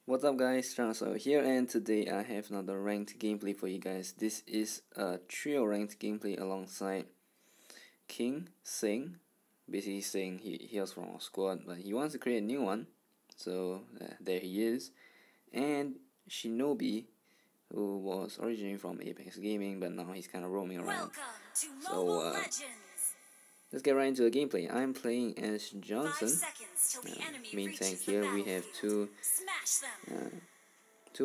What's up guys, Transfer here, and today I have another ranked gameplay for you guys. This is a trio ranked gameplay alongside King, Sing. Basically Sing, he was from our squad, but he wants to create a new one. So there he is. And Shinobi, who was originally from Apex Gaming, but now he's kind of roaming around. So let's get right into the gameplay. I'm playing as Johnson. Main tank here. We have two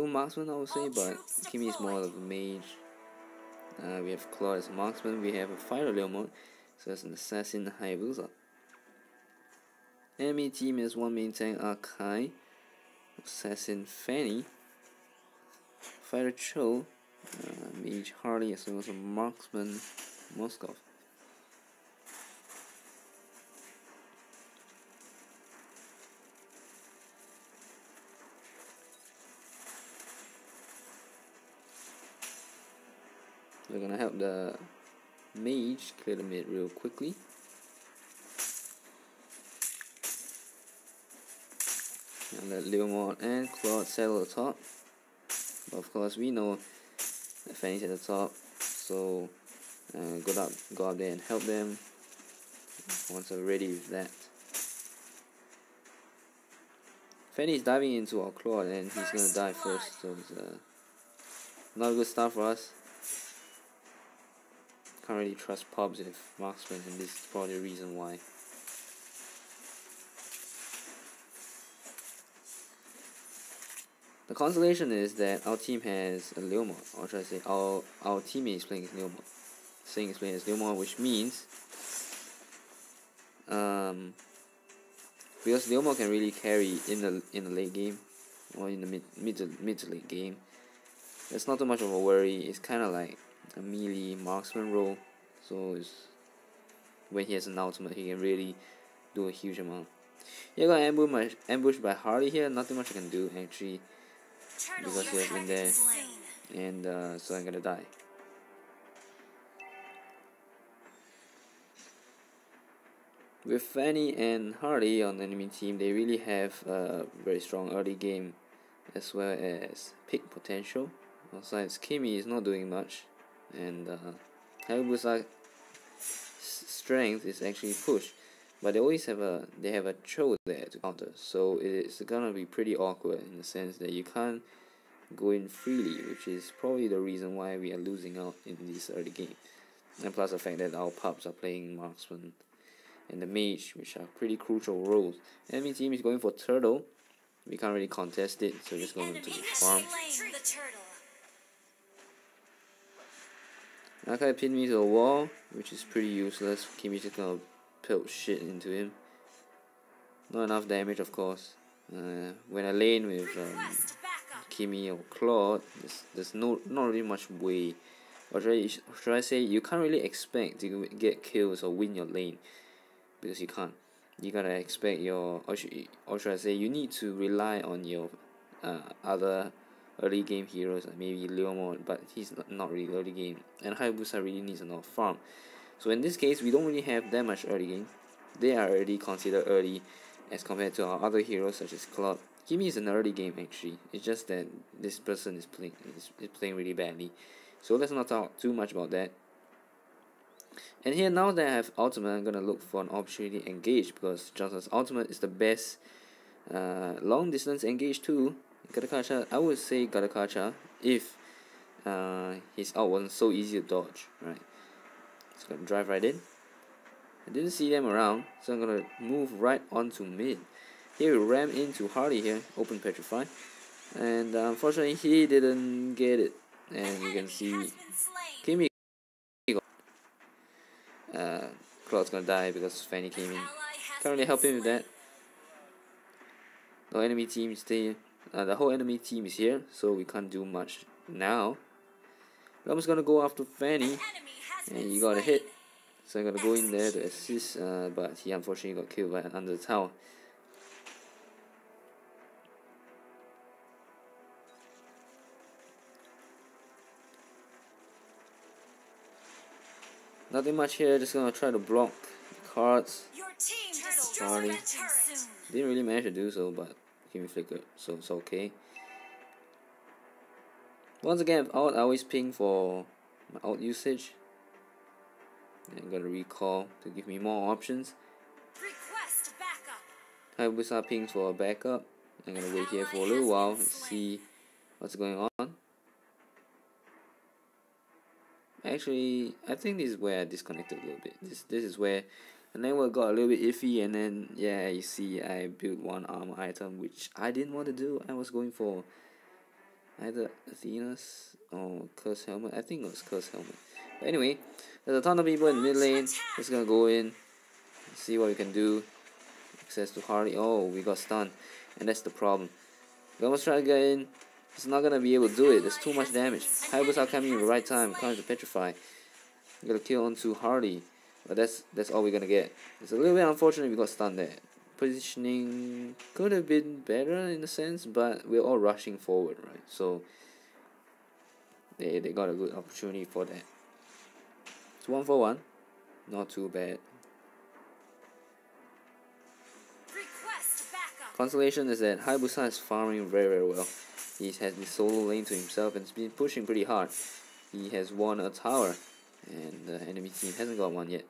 marksmen, I would say, but Kimi is more of a mage. We have Claude as a marksman. We have a fighter Leomord, so as an assassin Hayabusa. Enemy team is one main tank Akai, assassin Fanny, fighter Cho, mage Harley, as well as a marksman Moskov. We're gonna help the mage clear the mid real quickly. And let Leomord and Claude settle the top. But of course we know that Fanny's at the top, so go up there and help them once we're ready with that. Fanny's diving into our Claude and he's gonna die first, so it's not a good start for us. Can't really trust pubs with marksmen, and this is probably the reason why. The consolation is that our team has a Leomord, or should I say our teammate is playing as Leomord. Sing is playing as Leomord, which means because Leomord can really carry in the late game or in the mid to late game. It's not too much of a worry. It's kind of like a melee marksman role, so when he has an ultimate, he can really do a huge amount. Yeah, got ambushed by Harley here. Nothing much I can do actually, because he has been there, and so I'm gonna die. With Fanny and Harley on the enemy team, they really have a very strong early game, as well as pick potential. Besides, Kimi is not doing much, and Hayabusa's strength is actually push, but they have a Cho there to counter, so it's gonna be pretty awkward in the sense that you can't go in freely, which is probably the reason why we are losing out in this early game. And plus the fact that our pubs are playing marksman and the mage, which are pretty crucial roles. Enemy team is going for turtle. We can't really contest it, so we're just going to farm. Akai pinned me to a wall, which is pretty useless. Kimi's just gonna pelt shit into him. Not enough damage, of course. When I lane with Kimi or Claude, there's not really much way. Or should I say, you can't really expect to get kills or win your lane, because you can't. You gotta expect your, or should I say, you need to rely on your other early game heroes, like maybe Leomord, but he's not really early game, and Hayabusa really needs a lot of farm. So in this case, we don't really have that much early game. They are already considered early as compared to our other heroes such as Claude. Kimi is an early game actually. It's just that this person is playing really badly. So let's not talk too much about that. And here, now that I have ultimate, I'm gonna look for an opportunity to engage, because Johnson's ultimate is the best long distance engage too. Gadakacha, I would say Gadakacha if his ult wasn't so easy to dodge, right? Just gonna drive right in. I didn't see them around, so I'm gonna move right onto mid. Here we ram into Harley here, open petrify, and unfortunately he didn't get it. And you can see Kimi Claude's gonna die because Fanny came in. Can't really help him with that. The enemy team is there. The whole enemy team is here, so we can't do much now. I'm just gonna go after Fanny, and he got a hit. So I'm gonna go in there to assist, but he unfortunately got killed by under the tower. Nothing much here, just gonna try to block the cards. Sorry. Didn't really manage to do so, but Kimi flickered, so it's okay. Once again, I always ping for my alt usage. I'm gonna recall to give me more options. Request backup. Hayabusa pings for a backup. I'm gonna wait here for a little while and see what's going on. Actually, I think this is where I disconnected a little bit. This is where the network got a little bit iffy, and then yeah, you see I built one armor item which I didn't want to do. I was going for either Athena's or Curse Helmet. I think it was Curse Helmet. But anyway, there's a ton of people in the mid lane. Just gonna go in, see what we can do. Access to Harley. Oh, we got stunned, and that's the problem. Leomord try to get in. He's not gonna be able to do it. There's too much damage. Hayabusa coming in the right time. Comes to petrify. We got to kill onto Harley, but that's all we're gonna get. It's a little bit unfortunate we got stunned there. Positioning could have been better in a sense, but we're all rushing forward, right? So they got a good opportunity for that. It's 1-for-1, not too bad. Consolation is that Hayabusa is farming very well. He has the solo lane to himself and has been pushing pretty hard. He has won a tower, and the enemy team hasn't got one yet.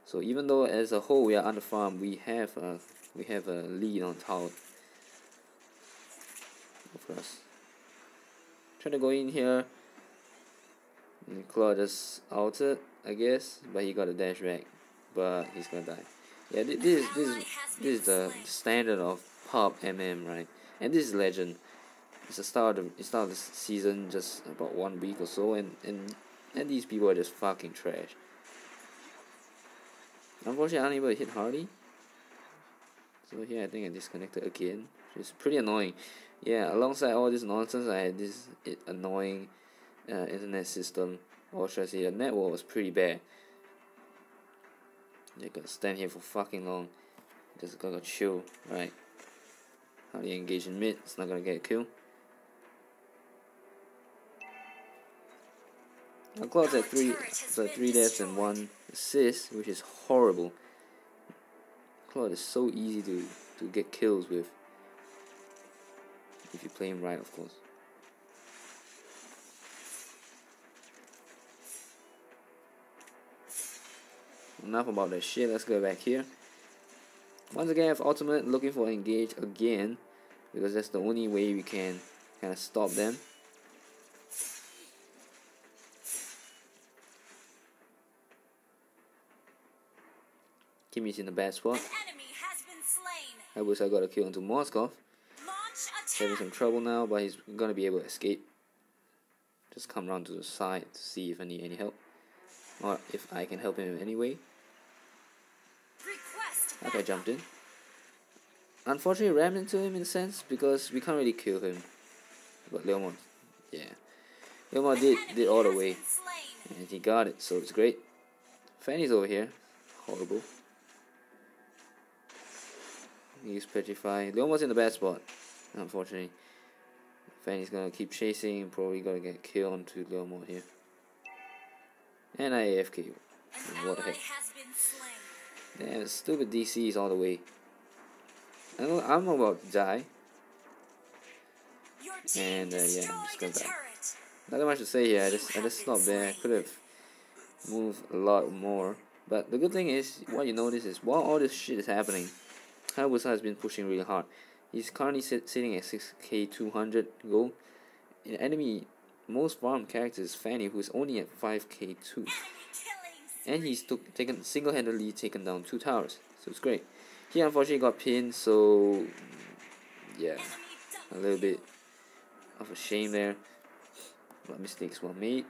So even though as a whole we are under farm, we have a lead on tower. Of course. Trying to go in here. And Claude just altered, I guess, but he got a dash back, but he's gonna die. Yeah, this is the standard of pop MM, right? And this is legend. It's the start of the season, just about 1 week or so, and these people are just fucking trash. Unfortunately, I'm unable to hit Hardy. So here I think I disconnected again, which is pretty annoying. Yeah, alongside all this nonsense, I had this annoying internet system, or should I say, the network was pretty bad. You gotta stand here for fucking long. Just gotta chill, right? How do you engage in mid? It's not gonna get a kill. Now Claude's at 3 deaths and 1 assist, which is horrible. Claude is so easy to get kills with, if you play him right, of course. Enough about that shit, let's go back here. Once again, I have ultimate, looking for engage again, because that's the only way we can kind of stop them. Kimmy's in the bad spot. Hayabusa got a kill onto Moskov. Having some trouble now, but he's gonna be able to escape. Just come around to the side to see if I need any help, or if I can help him in any way. Okay, I jumped in. Unfortunately, rammed into him in a sense because we can't really kill him. But Leomord, yeah, Leomord did all the way, and he got it, so it's great. Fanny's over here, horrible. He's petrified. Leomord's in the bad spot, unfortunately. Fanny's gonna keep chasing, probably gonna get killed onto Leomord here. And I AFK. What the heck? Damn, stupid DCs all the way. I'm about to die. And yeah, I'm just gonna die. Nothing much to say here. I just stopped there. I could have moved a lot more. But the good thing is, what you notice is, while all this shit is happening, Hayabusa has been pushing really hard. He's currently sitting at 6k 200 gold. In enemy most farm character is Fanny, who's only at 5k 2. And he's single-handedly taken down 2 towers, so it's great. He unfortunately got pinned, so yeah, a little bit of a shame there, but mistakes were made.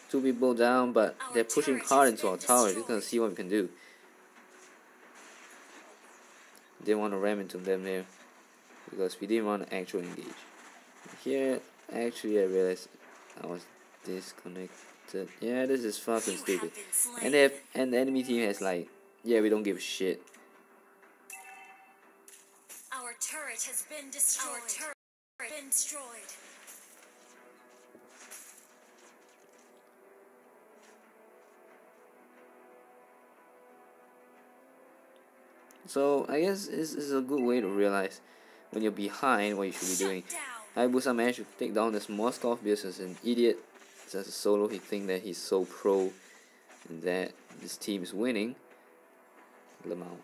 2 people down, but they're pushing hard into our tower. Just gonna see what we can do. Didn't want to ram into them there because we didn't want to actually engage. Here, actually, I realized I was disconnected. Yeah, this is fucking stupid. And the enemy team has like, yeah, we don't give a shit. Our turret has been destroyed. So I guess this is a good way to realize when you're behind what you should be doing. Hayabusa managed to take down this Moskov because he's an idiot. As a solo, he thinks that he's so pro and that this team is winning. Leomord.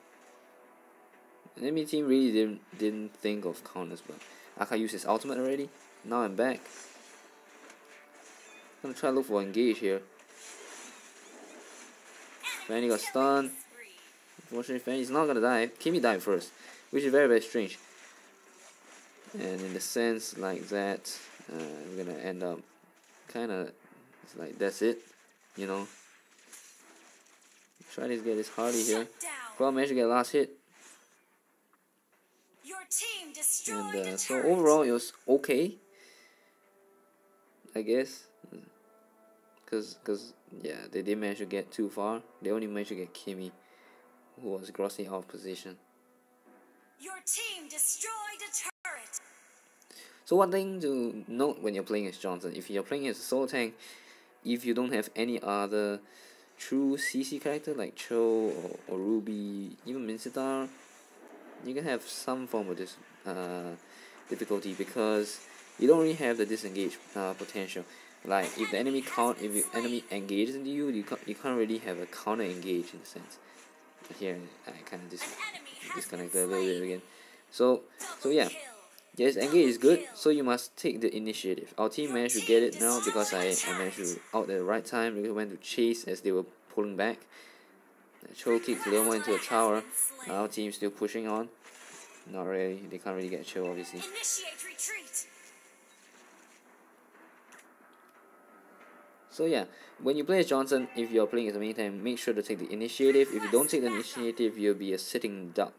The enemy team really didn't think of counters, but Aka used his ultimate already. Now I'm back. I'm gonna try to look for engage here. Fanny got stunned. Unfortunately, Fanny's not gonna die. Kimi died first, which is very, very strange. And in the sense like that, we're gonna end up kinda, it's like that's it, you know. Try to get this Hardy here. Well, managed to get last hit. Your team destroyed And so overall, it was okay, I guess. Cause yeah, they didn't manage to get too far. They only managed to get Kimi, who was grossly out of position. Your team destroyed a turret. So one thing to note when you're playing as Johnson, if you're playing as a solo tank, if you don't have any other true CC character like Cho or Ruby, even Mincetar, you can have some form of this difficulty because you don't really have the disengage potential. Like if the enemy engages into you, you can't really have a counter engage in a sense. Here I kind of disconnected a little bit again. So yeah. Yes, engage is good, so you must take the initiative. Our team managed to get it now because I managed to out at the right time. We went to chase as they were pulling back. Cho kicked Leomord into a tower. Our team still pushing on. Not really, they can't really get Cho obviously. Initiate retreat. So yeah, when you play as Johnson, if you're playing as a main tank, make sure to take the initiative. If you don't take the initiative, you'll be a sitting duck.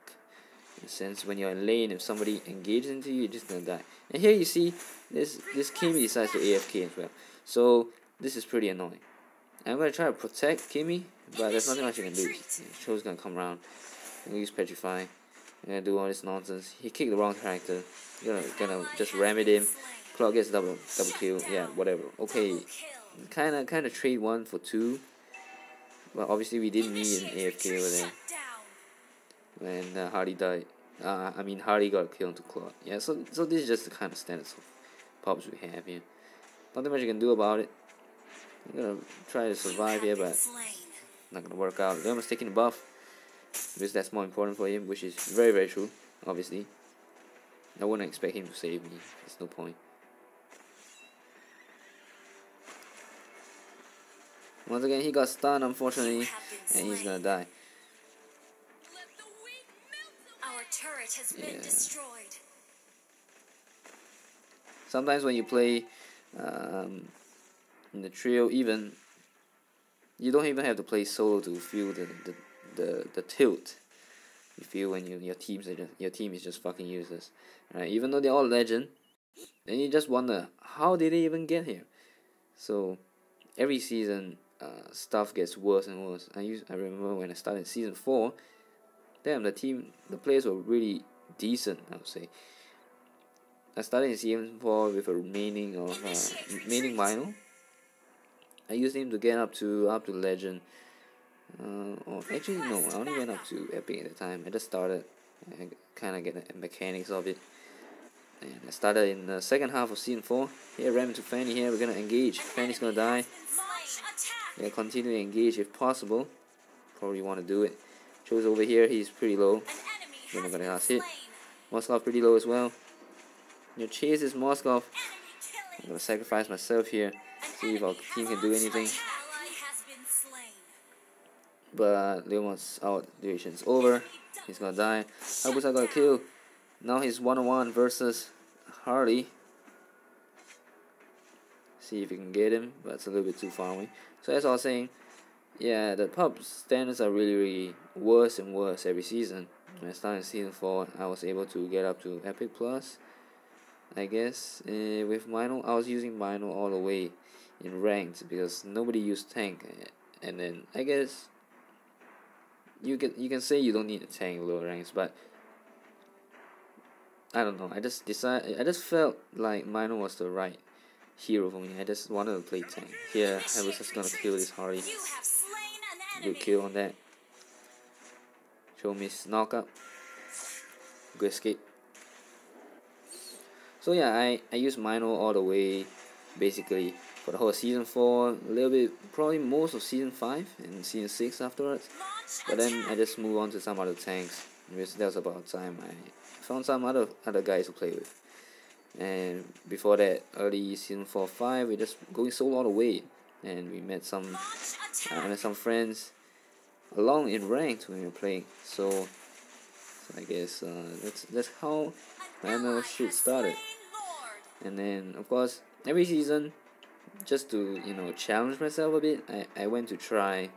In a sense, when you're in lane, if somebody engages into you, you're just gonna die. And here you see, this Kimi decides to AFK as well. So this is pretty annoying. I'm gonna try to protect Kimi, but there's nothing much you can do. Cho's gonna come around. I'm gonna use Petrify. I'm gonna do all this nonsense. He kicked the wrong character. You're gonna just ram it in. Clock gets double kill. Yeah, whatever. Okay, kind of trade 1 for 2. But obviously we didn't need an AFK over there when Hardy died. Hardy got a kill into Claw. Yeah, so this is just the kind of standards of pubs we have here. Nothing much you can do about it. I'm gonna try to survive here, but not gonna work out. Leomord's taking the buff because that's more important for him, which is very, very true. Obviously, I wouldn't expect him to save me. There's no point. Once again, he got stunned, unfortunately, and he's gonna die. Our turret has been destroyed. Sometimes when you play in the trio, even you don't even have to play solo to feel the tilt you feel when your team is just fucking useless, right? Even though they're all legend, then you just wonder how did they even get here. So every season, stuff gets worse and worse. I remember when I started season 4, damn, the players were really decent, I would say. I started in season 4 with a remaining minor. I used him to get up to legend. Or actually no, I only went up to epic at the time. I just started. I kind of get the mechanics of it. And I started in the second half of season 4. Here, ram into Fanny here. We're gonna engage. Fanny's gonna die. Yeah, continue to engage if possible. Probably want to do it. Cho's over here. He's pretty low. Then we're gonna last hit. Moskov pretty low as well. You chase this Moskov. I'm gonna sacrifice myself here. See if our team can do anything. But Leomord's out. Duration's over. He's gonna die. Hayabusa got a kill. Now he's 1-on-1 versus Hardy. See if you can get him, but it's a little bit too far away. So as I was saying, yeah, the pub standards are really worse and worse every season. When I started season 4, I was able to get up to Epic Plus, I guess. With Mino, I was using Mino all the way in ranked because nobody used tank. And then I guess you can say you don't need a tank lower ranks, but I don't know. I just felt like Mino was the right hero for me. I just wanted to play tank. Here, I was just gonna kill this Hardy. Good kill on that. Show miss knockup. Good escape. So yeah, I used Mino all the way, basically, for the whole Season 4, a little bit, probably most of Season 5 and Season 6 afterwards. But then I just moved on to some other tanks, because that was about time I found some other guys to play with. And before that, early Season 4, 5, we just going solo all the way. And we met some friends along in ranked when we were playing. So I guess that's how my ML shit started. And then of course every season, just to challenge myself a bit, I went to try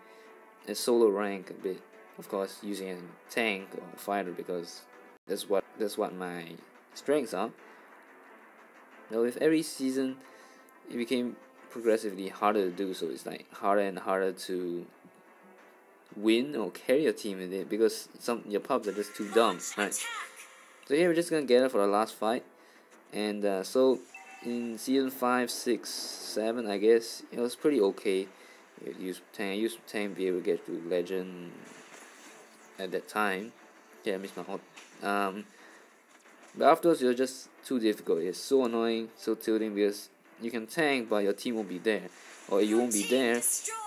a solo rank a bit. Of course using a tank or fighter, because that's what my strengths are. Now with every season it became progressively harder to do so. It's like harder and harder to win or carry a team in it, because your pubs are just too dumb, right? So here we're just gonna get it for the last fight. And so in season 5, 6, 7, I guess it was pretty okay. I used tank to be able to get to legend at that time. Yeah, I missed my ult. But afterwards it was just too difficult. It's so annoying, so tilting, because you can tank but your team won't be there, or you won't be there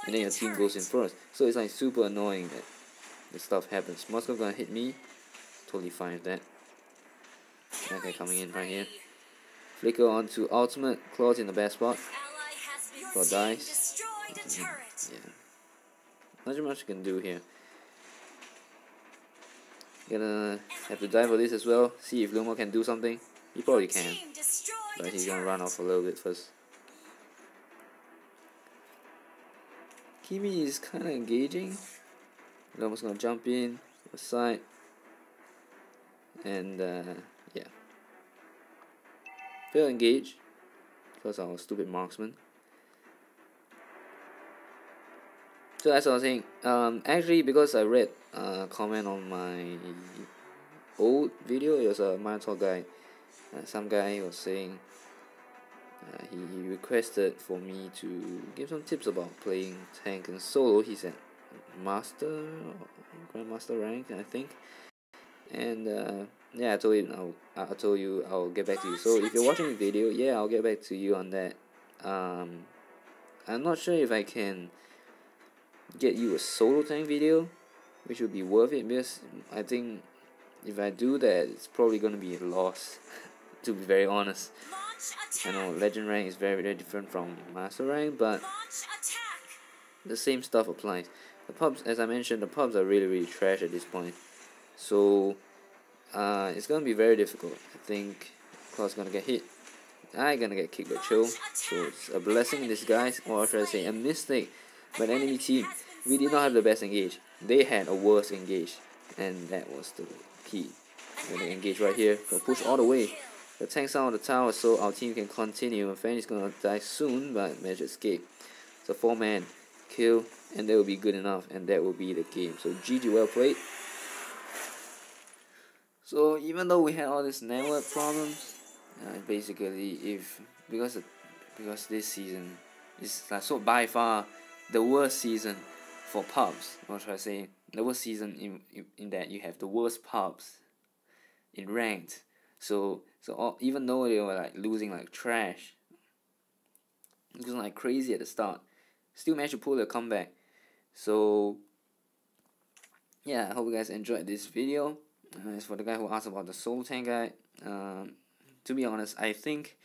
and then your team goes in first. So it's like super annoying that this stuff happens. Moscow gonna hit me, totally fine with that. Okay, coming in right here. Flicker onto ultimate, claws in the best spot. For dice. Yeah. Not much you can do here. Gonna have to die for this as well. See if Leomord can do something. He probably can, but he's gonna run off a little bit first. Kimi is kinda engaging. Leomord's gonna jump in, aside, and yeah. Fail engage, because I was stupid marksman. So as I was saying, actually because I read a comment on my old video, it was a Minotaur guy. Some guy was saying he requested for me to give some tips about playing tank and solo. He's at master, grandmaster rank, I think. And yeah, I told him I'll get back to you. So if you're watching the video, yeah, I'll get back to you on that. I'm not sure if I can get you a solo tank video, which would be worth it, because I think if I do that, it's probably gonna be a loss. To be very honest, I know legend rank is very, very different from master rank, but the same stuff applies. The pubs, as I mentioned, the pubs are really, really trash at this point. So it's gonna be very difficult. I think Claw's gonna get hit. I'm gonna get kicked by Chill. So it's a blessing in disguise, or should I say a mistake by the enemy team. We did not have the best engage. They had a worse engage, and that was the key. We're gonna engage right here. Gonna push all the way. The tank's out on the tower, so our team can continue. Fanny's gonna die soon, but manage to escape. It's a 4-man kill, and that will be good enough, and that will be the game. So GG, well played. So even though we had all these network problems, basically because this season is like so by far the worst season for pubs, or should I say the worst season in that you have the worst pubs in ranked. So even though they were like losing like trash, losing like crazy at the start, still managed to pull their comeback. So yeah, I hope you guys enjoyed this video. As for the guy who asked about the solo tank guy, to be honest, I think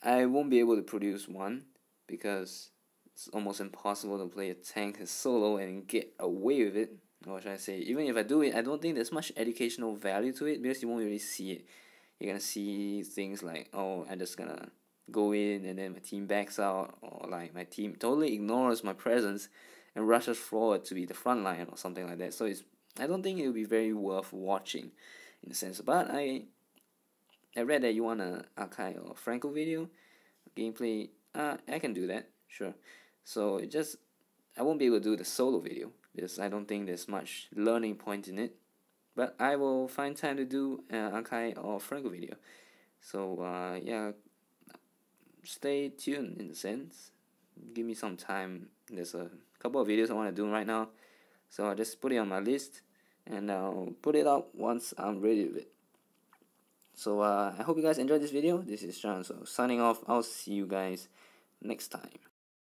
I won't be able to produce one, because it's almost impossible to play a tank solo and get away with it. Or should I say, even if I do it, I don't think there's much educational value to it, because you won't really see it. You're gonna see things like, oh, I'm just gonna go in and then my team backs out, or like my team totally ignores my presence and rushes forward to be the front line or something like that. So I don't think it will be very worth watching in a sense. But I read that you want a Akai or Franco video gameplay. I can do that, sure. So I won't be able to do the solo video, because I don't think there's much learning point in it. But I will find time to do Akai or Franco video. So yeah, stay tuned in a sense. Give me some time. There's a couple of videos I want to do right now, so I'll just put it on my list and I'll put it out once I'm ready with it. So I hope you guys enjoyed this video. This is Sean, so signing off. I'll see you guys next time.